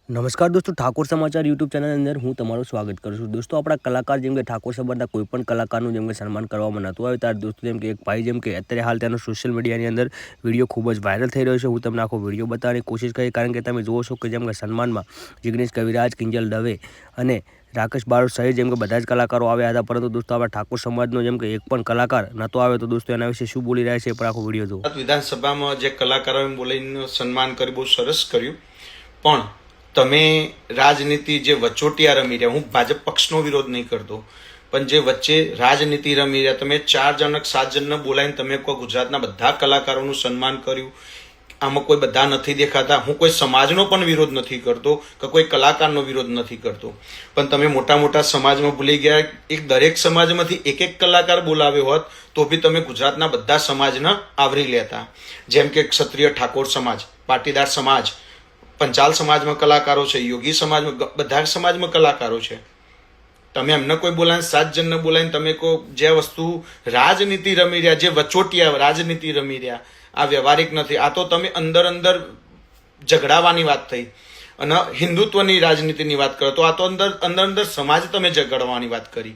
નમસ્કાર દોસ્તો, ઠાકોર સમાચાર યુટ્યુબ ચેનલ અંદર હું તમારું સ્વાગત કરું છું। દોસ્તો, આપણા કલાકાર જેમ કે ઠાકોર સમાજના કોઈ પણ કલાકારનું જેમ કે સન્માન કરવામાં નહોતું આવ્યું, ત્યારે દોસ્તો જેમ કે એક ભાઈ જેમ કે અત્યારે હાલ તેનો સોશિયલ મીડિયાની અંદર વિડીયો ખૂબ જ વાયરલ થઈ રહ્યો છે। હું તમને આખો વિડીયો બતાવવાની કોશિશ કરી, કારણ કે તમે જુઓ છો કે જેમ કે સન્માનમાં જિગ્નેશ કવિરાજ, કિંજલ દવે અને રાકેશ બારોટ સહિત જેમ કે બધા જ કલાકારો આવ્યા હતા, પરંતુ દોસ્તો આપણા ઠાકોર સમાજનો જેમ કે એક પણ કલાકાર નહોતો આવ્યો। તો દોસ્તો એના વિશે શું બોલી રહ્યા છે એ પણ આખો વિડીયો જુઓ। વિધાનસભામાં જે કલાકારોએ બોલીને સન્માન કર્યું બહુ સરસ કર્યું, પણ તમે રાજનીતિ જે વચોટિયા રમી રહ્યા, હું ભાજપ પક્ષનો વિરોધ નહીં કરતો, પણ જે વચ્ચે રાજનીતિ રમી રહ્યા, તમે 4 જણ 7 જણને બોલાવીને તમે કોઈ ગુજરાતના બધા કલાકારોનું સન્માન કર્યું, આમાં કોઈ બધા નથી દેખાતા। હું કોઈ સમાજનો પણ વિરોધ નથી કરતો કે કોઈ કલાકારનો વિરોધ નથી કરતો, પણ તમે મોટા મોટા સમાજમાં ભૂલી ગયા। એક દરેક સમાજમાંથી એક કલાકાર બોલાવ્યો હોત તો બી તમે ગુજરાતના બધા સમાજને આવરી લેતા। જેમ કે ક્ષત્રિય ઠાકોર સમાજ, પાટીદાર સમાજ, પંચાલ સમાજમાં કલાકારો છે, યોગી સમાજમાં, બધા સમાજમાં કલાકારો છે। તમે એમને કોઈ બોલાવીને 7 જણને બોલાવીને તમે કહો જે વસ્તુ રાજનીતિ રમી રહ્યા, જે વચોટિયા રાજનીતિ રમી રહ્યા, આ વ્યવહારિક નથી। આ તો તમે અંદર ઝઘડાવાની વાત થઈ અને હિન્દુત્વની રાજનીતિની વાત કરો, તો આ તો અંદર સમાજ તમે ઝઘડવાની વાત કરી।